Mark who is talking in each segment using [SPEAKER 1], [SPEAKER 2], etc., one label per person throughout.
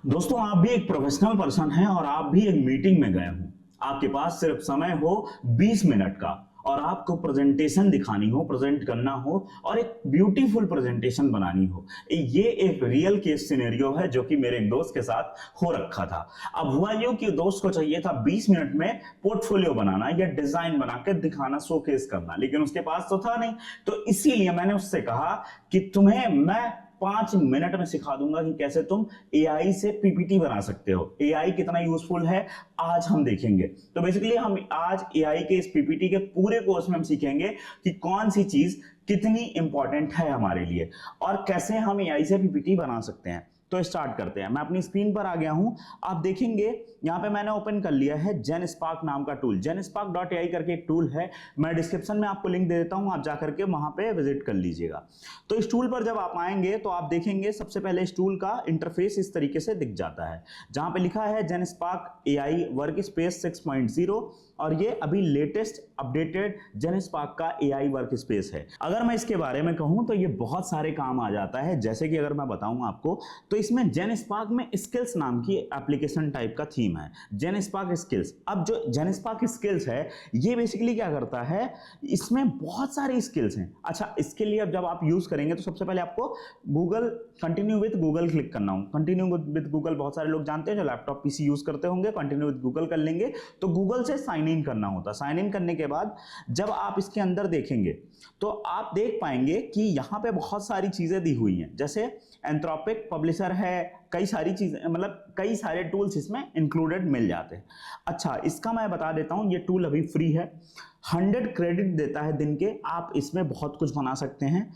[SPEAKER 1] दोस्तों, आप भी एक प्रोफेशनल पर्सन हैं और आप भी एक मीटिंग में गए हो। आपके पास सिर्फ समय हो 20 मिनट का और आपको प्रेजेंटेशन दिखानी हो, प्रेजेंट करना हो और एक ब्यूटीफुल प्रेजेंटेशन बनानी हो। ये एक रियल केस सिनेरियो है जो कि मेरे एक दोस्त के साथ हो रखा था। अब हुआ यूं कि दोस्त को चाहिए था 20 मिनट में पोर्टफोलियो बनाना या डिजाइन बना के दिखाना, शोकेस करना, लेकिन उसके पास तो था नहीं। तो इसीलिए मैंने उससे कहा कि तुम्हें मैं 5 मिनट में सिखा दूंगा कि कैसे तुम एआई से पीपीटी बना सकते हो। एआई कितना यूजफुल है आज हम देखेंगे। तो बेसिकली हम आज एआई के इस पीपीटी के पूरे कोर्स में हम सीखेंगे कि कौन सी चीज कितनी इंपॉर्टेंट है हमारे लिए और कैसे हम एआई से पीपीटी बना सकते हैं। तो स्टार्ट करते हैं। मैं अपनी स्क्रीन पर आ गया हूं। आप देखेंगे यहां पे मैंने ओपन कर लिया है जेनस्पार्क नाम का टूल। जेनस्पार्क.ai करके एक टूल है। मैं डिस्क्रिप्शन में आपको लिंक दे देता हूं, आप जाकर के वहां पे विजिट कर लीजिएगा। तो इस टूल पर जब आप आएंगे तो आप देखेंगे सबसे पहले इस टूल का इंटरफेस इस तरीके से दिख जाता है, जहां पे लिखा है जेनस्पार्क एआई वर्क स्पेस 6.0 और ये अभी लेटेस्ट अपडेटेड जेनस्पार्क का एआई वर्क स्पेस है। अगर मैं इसके बारे में कहूं तो ये बहुत सारे काम आ जाता है। जैसे कि अगर मैं बताऊं आपको तो इसमें जेनस्पार्क में स्किल्स नाम की एप्लीकेशन टाइप का थीम है, जेनस्पार्क स्किल्स। अब जो जेनस्पार्क स्किल्स है ये बेसिकली क्या करता है, इसमें बहुत सारी स्किल्स हैं। अच्छा, इसके लिए अब जब आप यूज करेंगे तो सबसे पहले आपको Google continue with Google click करना हो। कंटिन्यू विद गूगल बहुत सारे लोग जानते हैं जो लैपटॉप पीसी यूज करते होंगे। कंटिन्यू विद गूगल कर लेंगे तो गूगल से साइन इन करना होता है। साइन इन करने के बाद जब आप इसके अंदर देखेंगे तो आप देख पाएंगे कि यहां पे बहुत सारी चीजें दी हुई हैं, जैसे एंथ्रोपिक पब्लिशर है, कई सारी चीजें, मतलब कई सारे टूल्स इसमें इंक्लूडेड मिल जाते हैं। अच्छा, इसका मैं बता देता हूं, ये टूल अभी फ्री है, 100 क्रेडिट देता है दिन के। आप इसमें बहुत कुछ बना सकते हैं।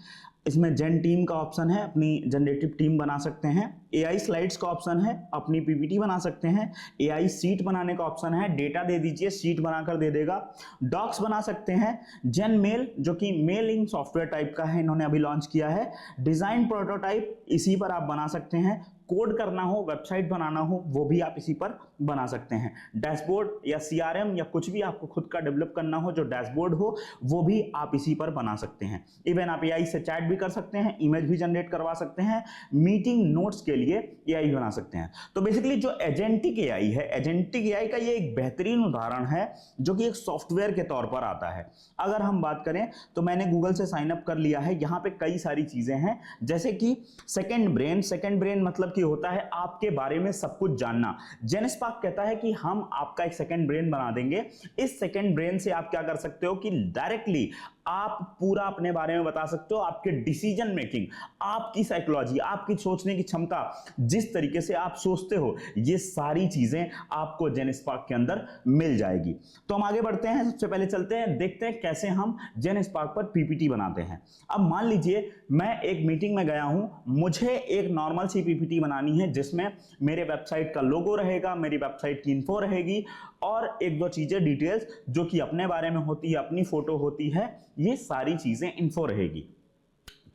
[SPEAKER 1] इसमें जेन टीम का ऑप्शन है, अपनी जनरेटिव टीम बना सकते हैं। एआई स्लाइड्स का ऑप्शन है, अपनी पीपीटी बना सकते हैं। एआई सीट बनाने का ऑप्शन है, डेटा दे दीजिए सीट बनाकर दे देगा। डॉक्स बना सकते हैं। जेन मेल जो कि मेलिंग सॉफ्टवेयर टाइप का है, इन्होंने अभी लॉन्च किया है। डिजाइन प्रोटोटाइप इसी पर आप बना सकते हैं। कोड करना हो, वेबसाइट बनाना हो, वो भी आप इसी पर बना सकते हैं। डैशबोर्ड या सीआरएम या कुछ भी आपको खुद का डेवलप करना हो जो डैशबोर्ड हो, वो भी आप इसी पर बना सकते हैं। इवन आप एआई से चैट भी कर सकते हैं, इमेज भी जनरेट करवा सकते हैं, मीटिंग नोट्स के लिए एआई बना सकते हैं। तो बेसिकली जो एजेंटिक एआई है, एजेंटिक एआई का ये एक बेहतरीन उदाहरण है जो कि एक सॉफ्टवेयर के तौर पर आता है। अगर हम बात करें तो मैंने गूगल से साइन अप कर लिया है। यहाँ पे कई सारी चीजें हैं, जैसे कि सेकेंड ब्रेन। सेकेंड ब्रेन मतलब कि होता है आपके बारे में सब कुछ जानना। जेनस्पार्क कहता है कि हम आपका एक सेकेंड ब्रेन बना देंगे। इस सेकेंड ब्रेन से आप क्या कर सकते हो कि डायरेक्टली आप पूरा अपने बारे में बता सकते हो, आपके डिसीजन मेकिंग, आपकी साइकोलॉजी, आपकी सोचने की क्षमता, जिस तरीके से आप सोचते हो, ये सारी चीजें आपको जेनस्पार्क के अंदर मिल जाएगी। तो हम आगे बढ़ते हैं। सबसे पहले चलते हैं, देखते हैं कैसे हम जेनस्पार्क पर पीपीटी बनाते हैं। अब मान लीजिए मैं एक मीटिंग में गया हूं, मुझे एक नॉर्मल सी पीपीटी बनानी है जिसमें मेरे वेबसाइट का लोगो रहेगा, मेरी वेबसाइट की इन्फो रहेगी और एक दो चीजें डिटेल्स जो कि अपने बारे में होती है, अपनी फोटो होती है, ये सारी चीजें इन्फो रहेगी।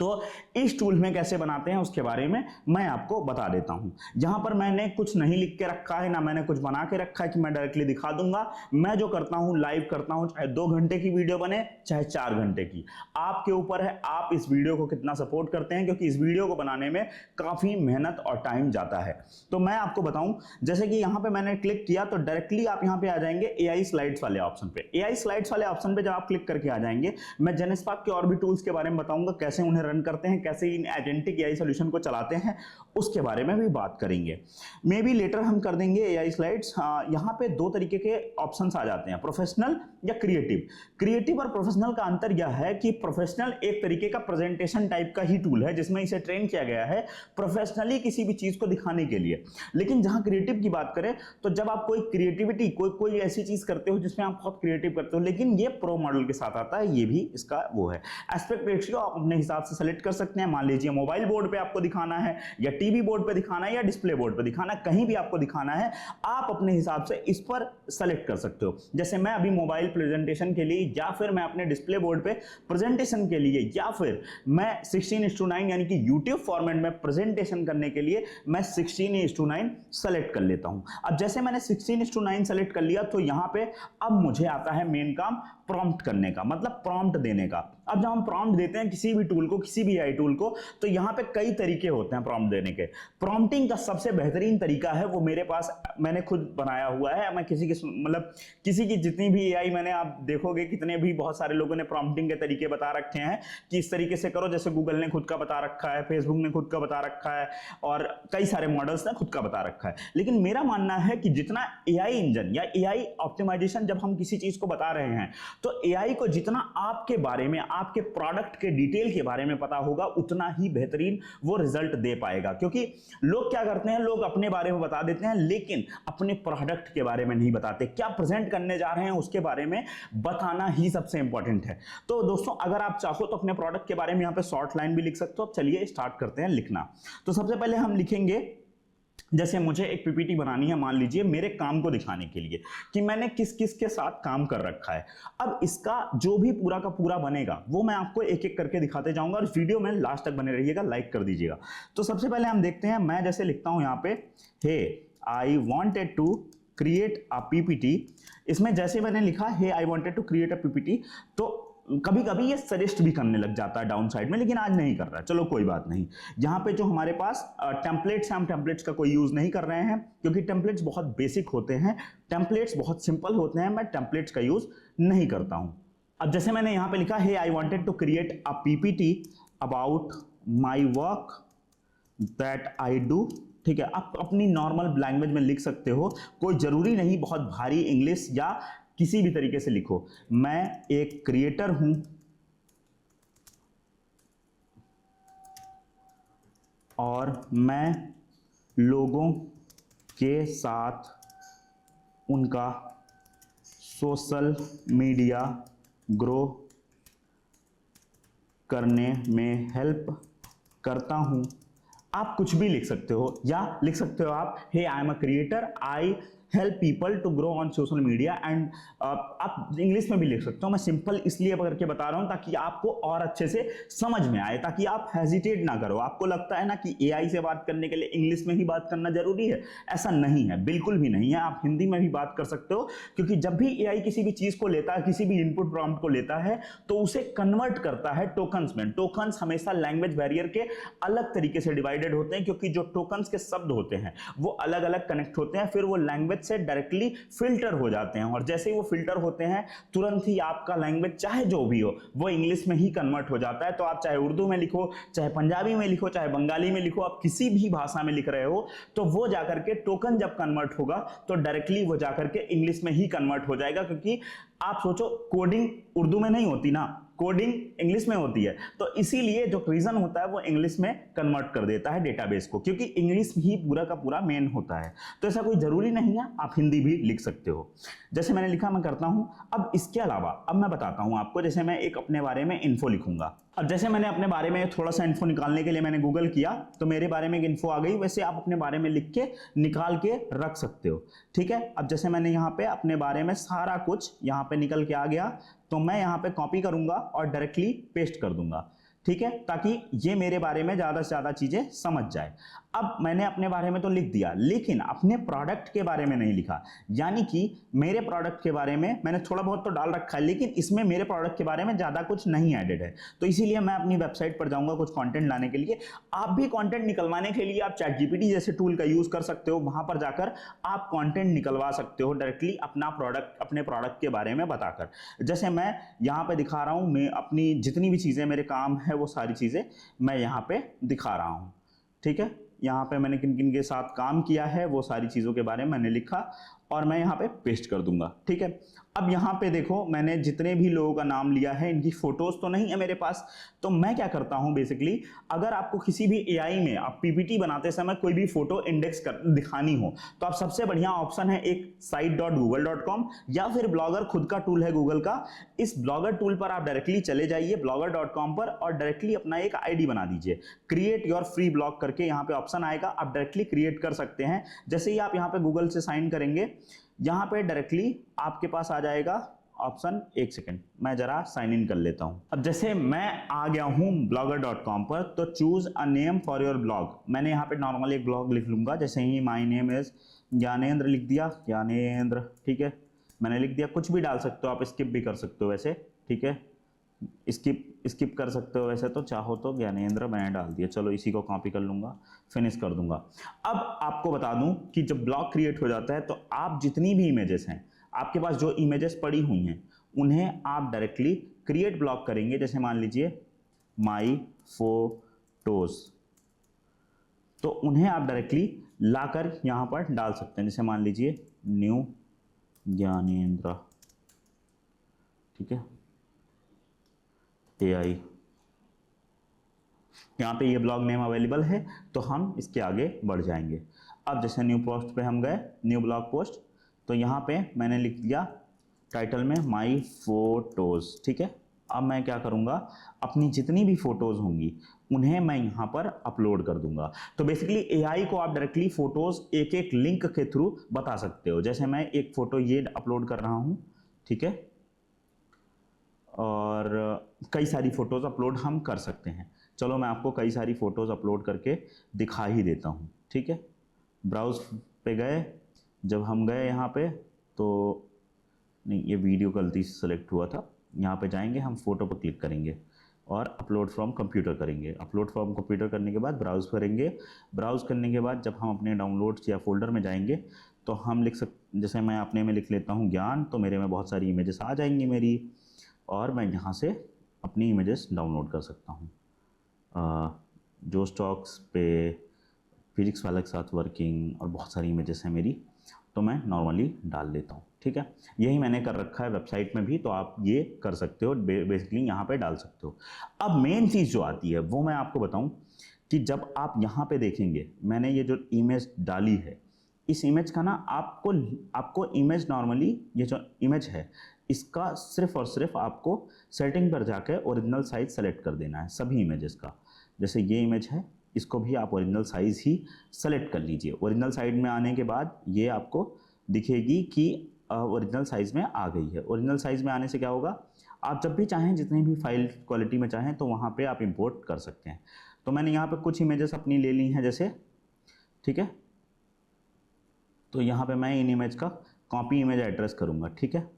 [SPEAKER 1] तो इस टूल में कैसे बनाते हैं उसके बारे में मैं आपको बता देता हूं। यहां पर मैंने कुछ नहीं लिख के रखा है, ना मैंने कुछ बना के रखा है कि मैं डायरेक्टली दिखा दूंगा। मैं जो करता हूं लाइव करता हूं, चाहे 2 घंटे की वीडियो बने चाहे 4 घंटे की, आपके ऊपर है आप इस वीडियो को कितना सपोर्ट करते हैं, क्योंकि इस वीडियो को बनाने में काफी मेहनत और टाइम जाता है। तो मैं आपको बताऊं, जैसे कि यहां पर मैंने क्लिक किया तो डायरेक्टली आप यहां पर आ जाएंगे एआई स्लाइड्स वाले ऑप्शन पे। एआई स्लाइड्स वाले ऑप्शन पे जब आप क्लिक करके आ जाएंगे, मैं जेनस्पार्क के और भी टूल्स के बारे में बताऊंगा, कैसे उन्हें रन करते हैं, कैसे इन एजेंटिक एआई सॉल्यूशन को चलाते हैं, उसके बारे में भी बात करेंगे। मे बी लेटर हम कर देंगे एआई स्लाइड्स। यहां पे 2 तरीके के ऑप्शंस आ जाते हैं, प्रोफेशनल या क्रिएटिव। क्रिएटिव और प्रोफेशनल का अंतर यह है कि प्रोफेशनल एक तरीके का प्रेजेंटेशन टाइप का ही टूल है जिसमें इसे ट्रेन किया गया है प्रोफेशनली किसी भी चीज को दिखाने के लिए। लेकिन जहां क्रिएटिव की बात करें तो जब आप कोई क्रिएटिविटी, कोई ऐसी चीज करते हो जिसमें आप बहुत क्रिएटिव करते हो, लेकिन ये प्रो मॉडल के साथ आता है, ये भी इसका वो है। एस्पेक्ट रेशियो आप अपने हिसाब से सेलेक्ट कर सकते हैं। मान लीजिए मोबाइल बोर्ड पे आपको दिखाना है या टीवी बोर्ड पे दिखाना है या डिस्प्ले बोर्ड पे दिखाना है, कहीं भी आपको दिखाना है, आप अपने हिसाब से इस पर सेलेक्ट कर सकते हो। जैसे मैं अभी मोबाइल प्रेजेंटेशन के लिए, या फिर मैं अपने डिस्प्ले बोर्ड पे प्रेजेंटेशन के लिए, या फिर मैं 16:9 यानी कि यूट्यूब फॉर्मेट में प्रेजेंटेशन करने के लिए मैं 16:9 सेलेक्ट कर लेता हूं। अब जैसे मैंने 16:9 सेलेक्ट कर लिया तो यहां पे अब मुझे आता है मेन काम प्रॉम्प्ट करने का, मतलब प्रॉम्प्ट देने का। अब जब हम प्रॉम्प्ट देते हैं किसी भी टूल को, किसी भी एआई टूल को, तो यहाँ पे कई तरीके होते हैं प्रॉम्प्ट देने के। प्रॉम्प्टिंग का सबसे बेहतरीन तरीका है वो मेरे पास, मैंने खुद बनाया हुआ है। मैं किसी की जितनी भी एआई मैंने, आप देखोगे कितने भी बहुत सारे लोगों ने प्रॉम्प्टिंग के तरीके बता रखे हैं कि इस तरीके से करो, जैसे गूगल ने खुद का बता रखा है, फेसबुक ने खुद का बता रखा है, और कई सारे मॉडल्स ने खुद का बता रखा है। लेकिन मेरा मानना है कि जितना एआई इंजन या एआई ऑप्टिमाइजेशन जब हम किसी चीज को बता रहे हैं, तो एआई को जितना आपके बारे में, आपके प्रोडक्ट के डिटेल के बारे में पता होगा, उतना ही बेहतरीन वो रिजल्ट दे पाएगा। क्योंकि लोग क्या करते हैं, लोग अपने बारे में बता देते हैं लेकिन अपने प्रोडक्ट के बारे में नहीं बताते। क्या प्रेजेंट करने जा रहे हैं उसके बारे में बताना ही सबसे इंपॉर्टेंट है। तो दोस्तों, अगर आप चाहो तो अपने प्रोडक्ट के बारे में यहां पे शॉर्ट लाइन भी लिख सकते हो। अब चलिए स्टार्ट करते हैं लिखना। तो सबसे पहले हम लिखेंगे, जैसे मुझे एक पीपीटी बनानी है, मान लीजिए मेरे काम को दिखाने के लिए कि मैंने किस किस के साथ काम कर रखा है। अब इसका जो भी पूरा का पूरा बनेगा वो मैं आपको एक एक करके दिखाते जाऊंगा, और वीडियो में लास्ट तक बने रहिएगा, लाइक कर दीजिएगा। तो सबसे पहले हम देखते हैं, मैं जैसे लिखता हूं यहां पे, hey I wanted to create a PPT. इसमें जैसे मैंने लिखा hey I wanted to create a PPT, तो कभी कभी ये सजेस्ट भी करने लग जाता है डाउन साइड में, लेकिन आज नहीं कर रहा है। चलो कोई बात नहीं। यहाँ पे जो हमारे पास टेम्पलेट्स हैं, हम टेम्पलेट्स का कोई यूज नहीं कर रहे हैं क्योंकि टेम्पलेट्स बहुत बेसिक होते हैं, टेम्पलेट्स बहुत सिंपल होते हैं, मैं टेम्पलेट्स का यूज नहीं करता हूं। अब जैसे मैंने यहाँ पे लिखा है I wanted to create a PPT about my work that I do, ठीक है। आप अपनी नॉर्मल लैंग्वेज में लिख सकते हो, कोई जरूरी नहीं बहुत भारी इंग्लिश या किसी भी तरीके से लिखो। मैं एक क्रिएटर हूं और मैं लोगों के साथ उनका सोशल मीडिया ग्रो करने में हेल्प करता हूं। आप कुछ भी लिख सकते हो, या लिख सकते हो आप hey I am a creator, I help people to grow on social media, and आप इंग्लिश में भी लिख सकते हो। मैं सिंपल इसलिए करके बता रहा हूं ताकि आपको और अच्छे से समझ में आए, ताकि आप हेजिटेट ना करो। आपको लगता है ना कि एआई से बात करने के लिए इंग्लिश में ही बात करना जरूरी है, ऐसा नहीं है, बिल्कुल भी नहीं है। आप हिंदी में भी बात कर सकते हो, क्योंकि जब भी एआई किसी भी चीज को लेता है, किसी भी इनपुट प्रॉम्प्ट को लेता है, तो उसे कन्वर्ट करता है टोकन्स में। टोकन्स हमेशा लैंग्वेज बैरियर के अलग तरीके से डिवाइडेड होते हैं, क्योंकि जो टोकन्स के शब्द होते हैं वो अलग अलग कनेक्ट होते हैं, फिर वो लैंग्वेज से डायरेक्टली फिल्टर हो जाते हैं, और जैसे ही वो फिल्टर होते हैं तुरंत ही आपका लैंग्वेज चाहे जो भी हो वो इंग्लिश में ही कन्वर्ट हो जाता है। तो आप चाहे उर्दू में लिखो, चाहे पंजाबी में लिखो, चाहे बंगाली में लिखो, आप किसी भी भाषा में लिख रहे हो, तो वो जाकर के टोकन जब कन्वर्ट होगा तो डायरेक्टली वो जाकर के इंग्लिश में ही कन्वर्ट हो जाएगा। क्योंकि आप सोचो, कोडिंग उर्दू में नहीं होती ना, कोडिंग इंग्लिश में होती है, तो इसीलिए जो रीजन होता है वो इंग्लिश में कन्वर्ट कर देता है डेटाबेस को, क्योंकि इंग्लिश ही पूरा का पूरा मेन होता है। तो ऐसा कोई जरूरी नहीं है, आप हिंदी भी लिख सकते हो। जैसे मैंने लिखा मैं करता हूं। अब इसके अलावा अब मैं बताता हूं आपको, जैसे मैं एक अपने बारे में इन्फो लिखूंगा। अब जैसे मैंने अपने बारे में थोड़ा सा इन्फो निकालने के लिए मैंने गूगल किया, तो मेरे बारे में एक इन्फो आ गई। वैसे आप अपने बारे में लिख के निकाल के रख सकते हो, ठीक है। अब जैसे मैंने यहाँ पे अपने बारे में सारा कुछ यहाँ पे निकल के आ गया, तो मैं यहाँ पे कॉपी करूंगा और डायरेक्टली पेस्ट कर दूंगा, ठीक है, ताकि ये मेरे बारे में ज्यादा से ज्यादा चीजें समझ जाए। अब मैंने अपने बारे में तो लिख दिया, लेकिन अपने प्रोडक्ट के बारे में नहीं लिखा। यानी कि मेरे प्रोडक्ट के बारे में मैंने थोड़ा बहुत तो डाल रखा है, लेकिन इसमें मेरे प्रोडक्ट के बारे में ज्यादा कुछ नहीं एडेड है। तो इसीलिए मैं अपनी वेबसाइट पर जाऊंगा कुछ कंटेंट लाने के लिए। आप भी कंटेंट निकलवाने के लिए आप चैटजीपीटी जैसे टूल का यूज कर सकते हो, वहां पर जाकर आप कंटेंट निकलवा सकते हो डायरेक्टली अपना प्रोडक्ट, अपने प्रोडक्ट के बारे में बताकर। जैसे मैं यहाँ पे दिखा रहा हूँ, मैं अपनी जितनी भी चीजें मेरे काम है वो सारी चीजें मैं यहाँ पे दिखा रहा हूँ, ठीक है। यहाँ पे मैंने किन किन के साथ काम किया है वो सारी चीजों के बारे में मैंने लिखा, और मैं यहाँ पे पेस्ट कर दूंगा, ठीक है। अब यहाँ पे देखो, मैंने जितने भी लोगों का नाम लिया है, इनकी फोटोज तो नहीं है मेरे पास। तो मैं क्या करता हूँ बेसिकली, अगर आपको किसी भी एआई में आप पीपीटी बनाते समय कोई भी फोटो इंडेक्स कर दिखानी हो, तो आप सबसे बढ़िया ऑप्शन है एक site.google.com, या फिर ब्लॉगर खुद का टूल है गूगल का। इस ब्लॉगर टूल पर आप डायरेक्टली चले जाइए blogger.com पर, और डायरेक्टली अपना एक आईडी बना दीजिए, क्रिएट योर फ्री ब्लॉग करके यहाँ पे ऑप्शन आएगा, आप डायरेक्टली क्रिएट कर सकते हैं। जैसे ही आप यहाँ पे गूगल से साइन करेंगे, यहां पे डायरेक्टली आपके पास आ जाएगा ऑप्शन। एक सेकंड, मैं जरा साइन इन कर लेता हूं। अब जैसे मैं आ गया हूं blogger.com पर, तो choose a name for your blog. मैंने यहां पे नॉर्मली एक ब्लॉग लिख लूंगा, जैसे ही माय नेम इज ज्ञानेंद्र लिख दिया, ज्ञानेंद्र, ठीक है, मैंने लिख दिया। कुछ भी डाल सकते हो आप, स्किप भी कर सकते हो वैसे, ठीक है, स्किप स्किप कर सकते हो, वैसे तो चाहो तो ज्ञानेंद्र मैंने डाल दिया, चलो इसी को कॉपी कर लूँगा, फिनिश कर दूंगा। अब आपको बता दूं कि जब ब्लॉक क्रिएट हो जाता है तो आप जितनी भी इमेजेस हैं, आपके पास जो इमेजेस पड़ी हुई हैं, उन्हें आप डायरेक्टली क्रिएट ब्लॉक करेंगे। जैसे मान लीजिए माई फोटोज, तो उन्हें आप डायरेक्टली लाकर यहां पर डाल सकते हैं। जैसे मान लीजिए न्यू ज्ञानेंद्र, ठीक है, AI, यहाँ पे ये ब्लॉग नेम अवेलेबल है, तो हम इसके आगे बढ़ जाएंगे। अब जैसे न्यू पोस्ट पे हम गए, न्यू ब्लॉग पोस्ट, तो यहाँ पे मैंने लिख दिया टाइटल में माई फोटोज़, ठीक है। अब मैं क्या करूँगा, अपनी जितनी भी फ़ोटोज़ होंगी उन्हें मैं यहाँ पर अपलोड कर दूंगा। तो बेसिकली AI को आप डायरेक्टली फ़ोटोज़ एक एक लिंक के थ्रू बता सकते हो। जैसे मैं एक फ़ोटो ये अपलोड कर रहा हूँ, ठीक है, और कई सारी फ़ोटोज़ अपलोड हम कर सकते हैं। चलो मैं आपको कई सारी फ़ोटोज़ अपलोड करके दिखा ही देता हूँ, ठीक है। ब्राउज़ पे गए, जब हम गए यहाँ पे, तो नहीं, ये वीडियो गलती से सेलेक्ट हुआ था। यहाँ पे जाएंगे, हम फ़ोटो पर क्लिक करेंगे और अपलोड फ्रॉम कंप्यूटर करेंगे। अपलोड फ्रॉम कंप्यूटर करने के बाद ब्राउज़ करेंगे। ब्राउज़ करने के बाद जब हम अपने डाउनलोड्स या फोल्डर में जाएंगे तो हम लिख जैसे मैं अपने में लिख लेता हूँ ज्ञान, तो मेरे में बहुत सारी इमेजेस आ जाएंगी मेरी, और मैं यहाँ से अपनी इमेजेस डाउनलोड कर सकता हूँ। जो स्टॉक्स पे फिजिक्स वाले के साथ वर्किंग और बहुत सारी इमेजेस हैं मेरी, तो मैं नॉर्मली डाल देता हूँ, ठीक है। यही मैंने कर रखा है वेबसाइट में भी, तो आप ये कर सकते हो, बेसिकली यहाँ पे डाल सकते हो। अब मेन चीज़ जो आती है वो मैं आपको बताऊँ कि जब आप यहाँ पे देखेंगे, मैंने ये जो इमेज डाली है, इस इमेज का ना आपको इमेज नॉर्मली, ये जो इमेज है इसका सिर्फ और सिर्फ आपको सेटिंग पर जाकर ओरिजिनल साइज सेलेक्ट कर देना है सभी इमेजेस का। जैसे ये इमेज है, इसको भी आप ओरिजिनल साइज़ ही सेलेक्ट कर लीजिए। ओरिजिनल साइज में आने के बाद ये आपको दिखेगी कि ओरिजिनल साइज़ में आ गई है। ओरिजिनल साइज़ में आने से क्या होगा, आप जब भी चाहें जितनी भी फाइल क्वालिटी में चाहें तो वहाँ पे आप इंपोर्ट कर सकते हैं। तो मैंने यहाँ पे कुछ इमेजेस अपनी ले ली हैं जैसे, ठीक है, तो यहाँ पे मैं इन इमेज का कॉपी इमेज एड्रेस करूँगा, ठीक है।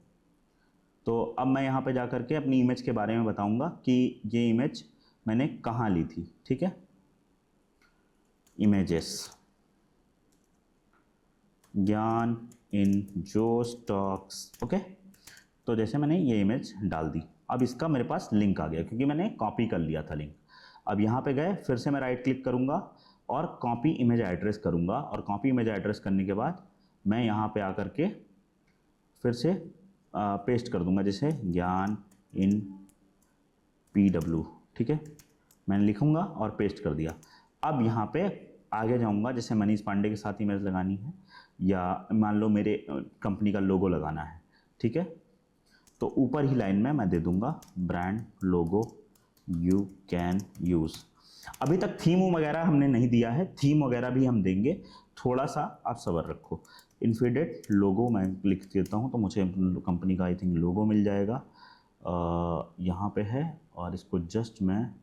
[SPEAKER 1] तो अब मैं यहाँ पे जा करके अपनी इमेज के बारे में बताऊँगा कि ये इमेज मैंने कहाँ ली थी, ठीक है। इमेजेस, ज्ञान इन जो स्टॉक्स, ओके। तो जैसे मैंने ये इमेज डाल दी, अब इसका मेरे पास लिंक आ गया क्योंकि मैंने कॉपी कर लिया था लिंक। अब यहाँ पे गए, फिर से मैं राइट क्लिक करूँगा और कॉपी इमेज एड्रेस करूँगा, और कॉपी इमेज एड्रेस करने के बाद मैं यहाँ पे आकर के फिर से पेस्ट कर दूँगा, जैसे ज्ञान इन PW, ठीक है। मैंने लिखूँगा और पेस्ट कर दिया। अब यहाँ पे आगे जाऊँगा, जैसे मनीष पांडे के साथ इमेज लगानी है या मान लो मेरे कंपनी का लोगो लगाना है, ठीक है। तो ऊपर ही लाइन में मैं दे दूँगा brand logo you can use. अभी तक थीम वगैरह हमने नहीं दिया है, थीम वगैरह भी हम देंगे, थोड़ा सा आप सब्र रखो। इन्फिडेट लोगो मैं लिख देता हूँ तो मुझे कंपनी का आई थिंक लोगो मिल जाएगा, यहाँ पे है, और इसको जस्ट मैं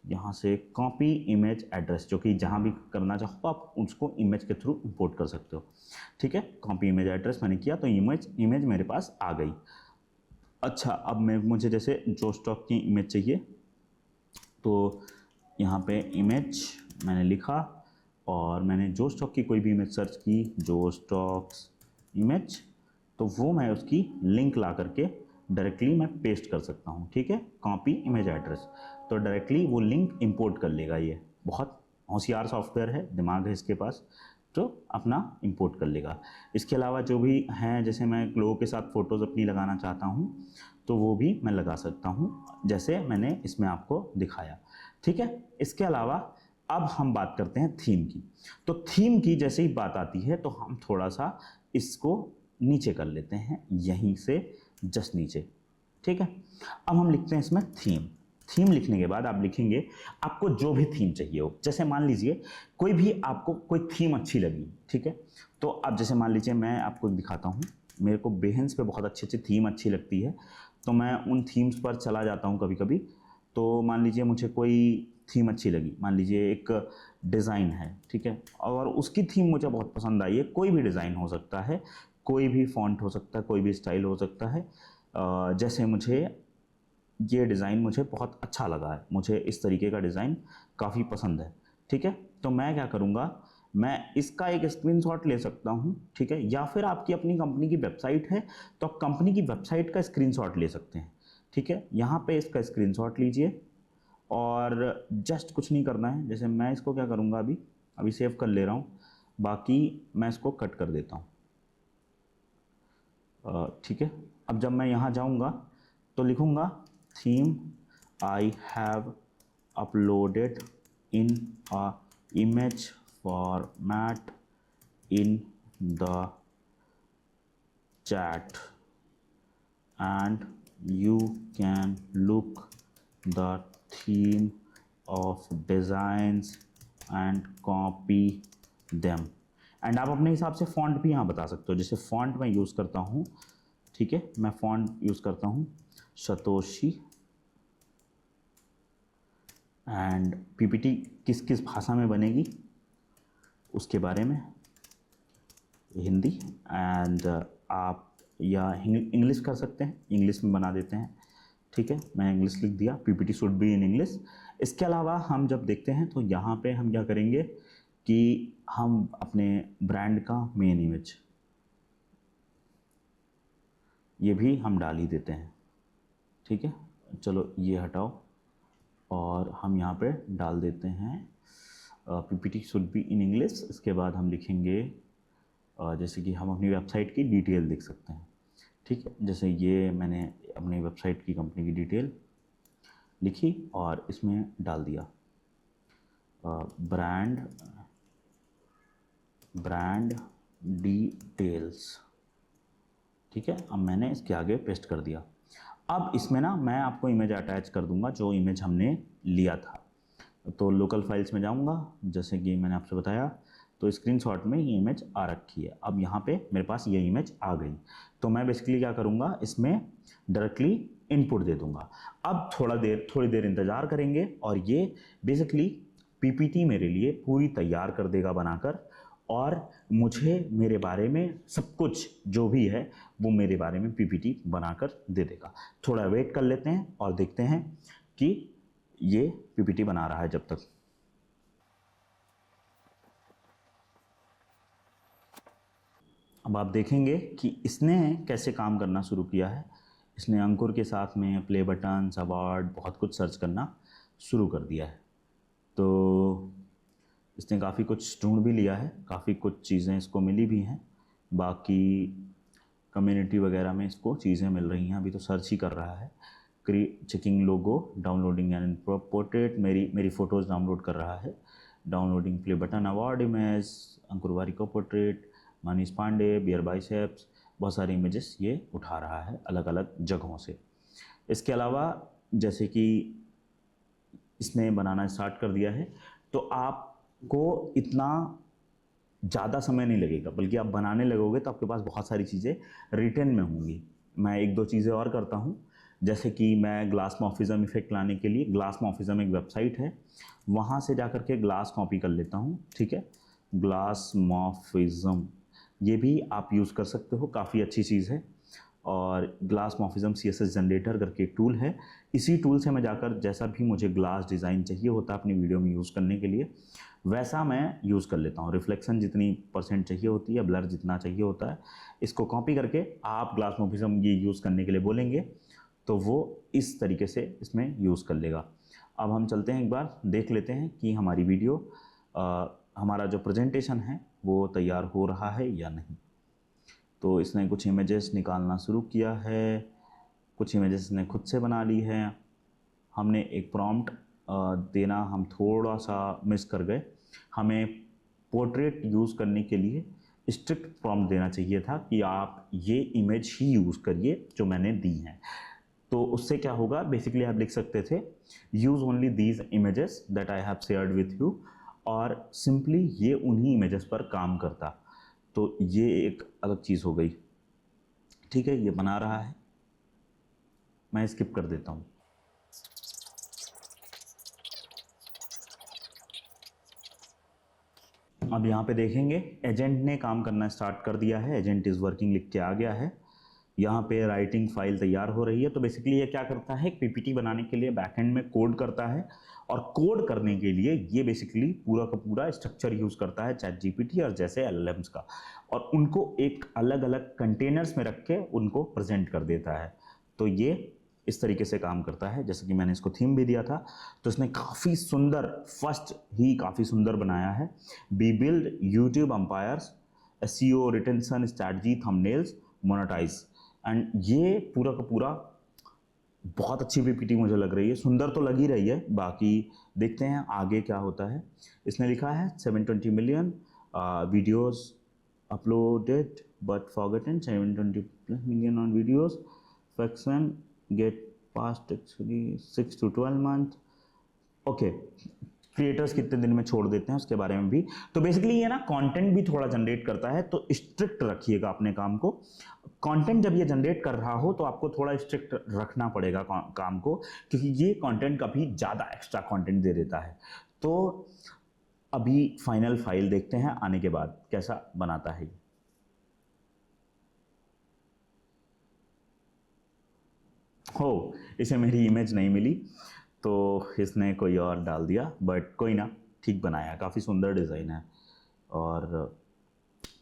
[SPEAKER 1] यहाँ से कॉपी इमेज एड्रेस, जो कि जहाँ भी करना चाहो आप उसको इमेज के थ्रू इंपोर्ट कर सकते हो, ठीक है। कॉपी इमेज एड्रेस मैंने किया तो इमेज मेरे पास आ गई। अच्छा, अब मुझे जैसे जो स्टॉक की इमेज चाहिए, तो यहाँ पे इमेज मैंने लिखा और मैंने जो स्टॉक की कोई भी इमेज सर्च की, जो स्टॉक्स इमेज, तो वो मैं उसकी लिंक ला करके डायरेक्टली मैं पेस्ट कर सकता हूँ, ठीक है। कॉपी इमेज एड्रेस, तो डायरेक्टली वो लिंक इंपोर्ट कर लेगा। ये बहुत होशियार सॉफ्टवेयर है, दिमाग है इसके पास, तो अपना इंपोर्ट कर लेगा। इसके अलावा जो भी हैं, जैसे मैं लोगों के साथ फ़ोटोज़ अपनी लगाना चाहता हूँ तो वो भी मैं लगा सकता हूँ, जैसे मैंने इसमें आपको दिखाया, ठीक है। इसके अलावा अब हम बात करते हैं थीम की। तो थीम की जैसे ही बात आती है तो हम थोड़ा सा इसको नीचे कर लेते हैं, यहीं से जस्ट नीचे, ठीक है। अब हम लिखते हैं इसमें थीम। थीम लिखने के बाद आप लिखेंगे आपको जो भी थीम चाहिए हो। जैसे मान लीजिए कोई भी आपको कोई थीम अच्छी लगी, ठीक है, तो अब जैसे मान लीजिए मैं आपको दिखाता हूँ, मेरे को बेहेंस पे बहुत अच्छी अच्छी थीम अच्छी लगती है, तो मैं उन थीम्स पर चला जाता हूँ कभी कभी। तो मान लीजिए मुझे कोई थीम अच्छी लगी, मान लीजिए एक डिज़ाइन है, ठीक है, और उसकी थीम मुझे बहुत पसंद आई है। कोई भी डिज़ाइन हो सकता है, कोई भी फॉन्ट हो सकता है, कोई भी स्टाइल हो सकता है। जैसे मुझे ये डिज़ाइन मुझे बहुत अच्छा लगा है, मुझे इस तरीके का डिज़ाइन काफ़ी पसंद है। ठीक है, तो मैं क्या करूँगा, मैं इसका एक स्क्रीनशॉट ले सकता हूँ। ठीक है, या फिर आपकी अपनी कंपनी की वेबसाइट है तो आप कंपनी की वेबसाइट का स्क्रीनशॉट ले सकते हैं। ठीक है, यहाँ पे इसका स्क्रीनशॉट लीजिए और जस्ट कुछ नहीं करना है। जैसे मैं इसको क्या करूँगा, अभी सेव कर ले रहा हूँ, बाकी मैं इसको कट कर देता हूँ। ठीक है, अब जब मैं यहाँ जाऊँगा तो लिखूँगा theme I have uploaded in a image format in the chat and you can look the theme of designs and copy them। And आप अपने हिसाब से फॉन्ट भी यहाँ बता सकते हो। जैसे फॉन्ट मैं यूज़ करता हूँ, ठीक है, मैं फॉन्ट यूज़ करता हूँ सतोशी। एंड पीपीटी किस किस भाषा में बनेगी उसके बारे में, हिंदी, एंड आप या इंग्लिश कर सकते हैं, इंग्लिश में बना देते हैं। ठीक है, मैंने इंग्लिश लिख दिया, PPT should be in English. इसके अलावा हम जब देखते हैं तो यहाँ पे हम क्या करेंगे कि हम अपने ब्रांड का मेन इमेज ये भी हम डाल ही देते हैं। ठीक है, चलो ये हटाओ और हम यहाँ पे डाल देते हैं PPT should be in English. इसके बाद हम लिखेंगे जैसे कि हम अपनी वेबसाइट की डिटेल लिख सकते हैं। ठीक है, जैसे ये मैंने अपनी वेबसाइट की कंपनी की डिटेल लिखी और इसमें डाल दिया ब्रांड डिटेल्स। ठीक है, अब मैंने इसके आगे पेस्ट कर दिया। अब इसमें ना मैं आपको इमेज अटैच कर दूंगा जो इमेज हमने लिया था। तो लोकल फाइल्स में जाऊंगा, जैसे कि मैंने आपसे बताया, तो स्क्रीनशॉट में ये इमेज आ रखी है। अब यहाँ पे मेरे पास ये इमेज आ गई, तो मैं बेसिकली क्या करूँगा, इसमें डायरेक्टली इनपुट दे दूंगा। अब थोड़ी देर इंतज़ार करेंगे और ये बेसिकली पीपीटी मेरे लिए पूरी तैयार कर देगा बनाकर, और मुझे मेरे बारे में सब कुछ जो भी है वो मेरे बारे में पीपीटी बनाकर दे देगा। थोड़ा वेट कर लेते हैं और देखते हैं कि ये पीपीटी बना रहा है जब तक। अब आप देखेंगे कि इसने कैसे काम करना शुरू किया है। इसने अंकुर के साथ में प्ले बटन, अवार्ड, बहुत कुछ सर्च करना शुरू कर दिया है। तो इसने काफ़ी कुछ ढूंढ भी लिया है, काफ़ी कुछ चीज़ें इसको मिली भी हैं। बाकी कम्युनिटी वगैरह में इसको चीज़ें मिल रही हैं। अभी तो सर्च ही कर रहा है। Checking logo, downloading and portrait, मेरी फ़ोटोज़ डाउनलोड कर रहा है। Downloading play button, award image, Ankur Warikoo portrait, Manish Pandey, beer biceps, बहुत सारी इमेजेस ये उठा रहा है अलग अलग जगहों से। इसके अलावा जैसे कि इसने बनाना स्टार्ट कर दिया है, तो आपको इतना ज़्यादा समय नहीं लगेगा, बल्कि आप बनाने लगोगे तो आपके पास बहुत सारी चीज़ें रिटर्न में होंगी। मैं एक दो चीज़ें और करता हूँ, जैसे कि मैं ग्लास मॉर्फिज्म इफेक्ट लाने के लिए, ग्लास मॉर्फिज्म एक वेबसाइट है, वहाँ से जा कर के ग्लास कॉपी कर लेता हूँ। ठीक है, ग्लास मॉर्फिज्म ये भी आप यूज़ कर सकते हो, काफ़ी अच्छी चीज़ है। और ग्लास मॉर्फिज्म CSS जनरेटर करके एक टूल है, इसी टूल से मैं जाकर जैसा भी मुझे ग्लास डिज़ाइन चाहिए होता है अपनी वीडियो में यूज़ करने के लिए, वैसा मैं यूज़ कर लेता हूँ। रिफ्लेक्शन जितनी % चाहिए होती है, ब्लर जितना चाहिए होता है, इसको कॉपी करके आप ग्लास मॉर्फिज्म ये यूज़ करने के लिए बोलेंगे तो वो इस तरीके से इसमें यूज़ कर लेगा। अब हम चलते हैं, एक बार देख लेते हैं कि हमारी वीडियो हमारा जो प्रेजेंटेशन है वो तैयार हो रहा है या नहीं। तो इसने कुछ इमेजेस निकालना शुरू किया है, कुछ इमेजेस इसने खुद से बना ली है। हमने एक प्रॉम्प्ट देना हम थोड़ा सा मिस कर गए। हमें पोर्ट्रेट यूज़ करने के लिए स्ट्रिक्ट प्रॉम्प्ट देना चाहिए था कि आप ये इमेज ही यूज़ करिए जो मैंने दी हैं। तो उससे क्या होगा, बेसिकली आप लिख सकते थे use only these images that I have shared with you, और सिंपली ये उन्हीं इमेजेस पर काम करता। तो ये एक अलग चीज़ हो गई। ठीक है, ये बना रहा है, मैं स्किप कर देता हूँ। अब यहाँ पे देखेंगे एजेंट ने काम करना स्टार्ट कर दिया है, एजेंट इज़ वर्किंग लिख के आ गया है। यहाँ पे राइटिंग फाइल तैयार हो रही है। तो बेसिकली ये क्या करता है, पीपीटी बनाने के लिए बैकएंड में कोड करता है, और कोड करने के लिए ये बेसिकली पूरा का पूरा स्ट्रक्चर यूज करता है चैट जीपीटी और जैसे एलएलएम्स का, और उनको एक अलग अलग कंटेनर्स में रख के उनको प्रेजेंट कर देता है। तो ये इस तरीके से काम करता है। जैसे कि मैंने इसको थीम भी दिया था, तो इसने काफ़ी सुंदर, फर्स्ट ही काफ़ी सुंदर बनाया है। Be build YouTube empires, SEO, retention, strategy, thumbnails, monetize. And ये पूरा का पूरा बहुत अच्छी पीपीटी मुझे लग रही है, सुंदर तो लग ही रही है। बाकी देखते हैं आगे क्या होता है। इसने लिखा है 720 million videos uploaded but forgotten, 720 million on videos, fraction get past actually 6 to 12 month. Okay, creators कितने दिन में छोड़ देते हैं उसके बारे में भी। तो बेसिकली ये ना कंटेंट भी थोड़ा जनरेट करता है, तो स्ट्रिक्ट रखिएगा अपने काम को। कंटेंट जब ये जनरेट कर रहा हो तो आपको थोड़ा स्ट्रिक्ट रखना पड़ेगा काम को, क्योंकि ये कंटेंट कभी ज़्यादा एक्स्ट्रा कंटेंट दे देता है। तो अभी फाइनल फाइल देखते हैं आने के बाद कैसा बनाता है। हो, इसे मेरी इमेज नहीं मिली तो इसने कोई और डाल दिया, बट कोई ना, ठीक बनाया, काफ़ी सुंदर डिज़ाइन है। और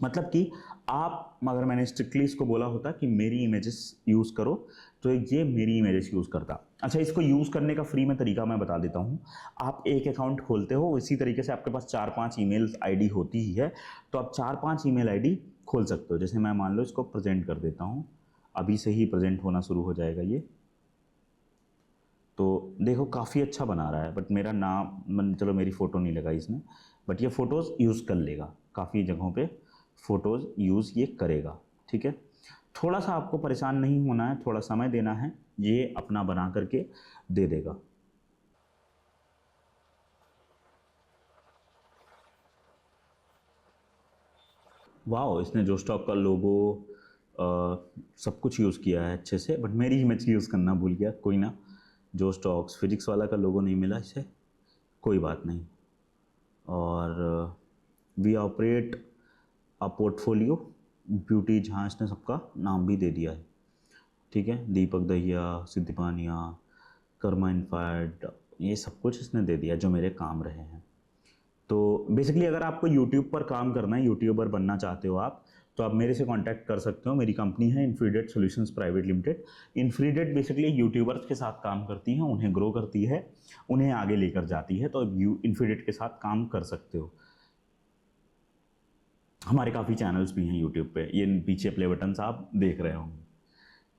[SPEAKER 1] मतलब कि आप, अगर मैंने स्ट्रिक्टली इसको बोला होता कि मेरी इमेजेस यूज़ करो, तो ये मेरी इमेजेस यूज़ करता। अच्छा, इसको यूज़ करने का फ्री में तरीका मैं बता देता हूँ। आप एक अकाउंट खोलते हो, इसी तरीके से आपके पास 4-5 ईमेल आईडी होती ही है, तो आप 4-5 ईमेल आईडी खोल सकते हो। जैसे मैं मान लो इसको प्रेजेंट कर देता हूँ, अभी से ही प्रेजेंट होना शुरू हो जाएगा ये। तो देखो काफ़ी अच्छा बना रहा है, बट मेरा नाम, चलो मेरी फ़ोटो नहीं लगा इसने, बट ये फ़ोटोज़ यूज़ कर लेगा, काफ़ी जगहों पे फ़ोटोज़ यूज़ ये करेगा। ठीक है, थोड़ा सा आपको परेशान नहीं होना है, थोड़ा समय देना है, ये अपना बना करके दे देगा। वाह, इसने जो स्टॉक का लोगो सब कुछ यूज़ किया है अच्छे से, बट मेरी इमेज यूज़ करना भूल गया। कोई ना, जो स्टॉक्स फिजिक्स वाला का लोगो नहीं मिला इसे, कोई बात नहीं। और we operate a portfolio beauty, जहाँ इसने सबका नाम भी दे दिया है। ठीक है, दीपक दहिया, सिद्धि पानिया, कर्मा इन्फाइड, ये सब कुछ इसने दे दिया जो मेरे काम रहे हैं। तो बेसिकली अगर आपको यूट्यूब पर काम करना है, यूट्यूबर बनना चाहते हो आप, तो आप मेरे से कांटेक्ट कर सकते हो। मेरी कंपनी है इन्फ्रीडेट सॉल्यूशंस प्राइवेट लिमिटेड। इन्फ्रीडेट बेसिकली यूट्यूबर्स के साथ काम करती है, उन्हें ग्रो करती है, उन्हें आगे लेकर जाती है। तो इन्फ्रीडेट के साथ काम कर सकते हो। हमारे काफ़ी चैनल्स भी हैं यूट्यूब पे, ये पीछे प्ले बटन्स आप देख रहे होंगे,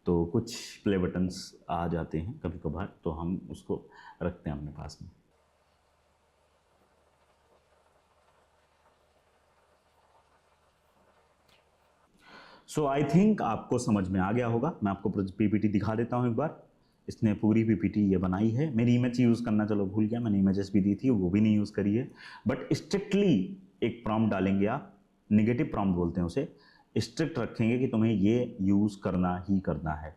[SPEAKER 1] तो कुछ प्ले बटन्स आ जाते हैं कभी कभार, तो हम उसको रखते हैं अपने पास में। सो आई थिंक आपको समझ में आ गया होगा। मैं आपको पीपीटी दिखा देता हूँ एक बार। इसने पूरी पीपीटी ये बनाई है। मेरी इमेज यूज़ करना चलो भूल गया, मैंने इमेजेस भी दी थी, वो भी नहीं यूज़ करी है। बट स्ट्रिक्टली एक प्रॉम्प्ट डालेंगे आप, निगेटिव प्रॉम्प्ट बोलते हैं उसे, स्ट्रिक्ट रखेंगे कि तुम्हें ये यूज़ करना ही करना है।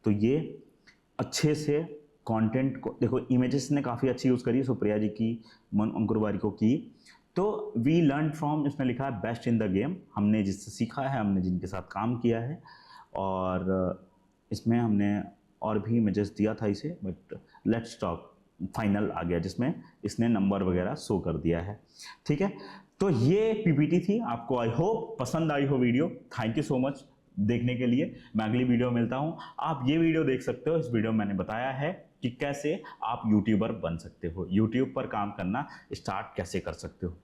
[SPEAKER 1] तो ये अच्छे से कंटेंट को देखो, इमेजेस ने काफ़ी अच्छी यूज़ करी, सुप्रिया जी की, मन अंकुर वारिको की। तो वी लर्न फ्रॉम, इसने लिखा है बेस्ट इन द गेम, हमने जिससे सीखा है, हमने जिनके साथ काम किया है। और इसमें हमने और भी इमेजेस दिया था इसे, बट लेट्स टॉक फाइनल आ गया जिसमें इसने नंबर वगैरह शो कर दिया है। ठीक है, तो ये पीपीटी थी। आपको आई होप पसंद आई हो video. Thank you so much देखने के लिए। मैं अगली वीडियो में मिलता हूँ। आप ये वीडियो देख सकते हो। इस वीडियो में मैंने बताया है कि कैसे आप यूट्यूबर बन सकते हो, यूट्यूब पर काम करना स्टार्ट कैसे कर सकते हो।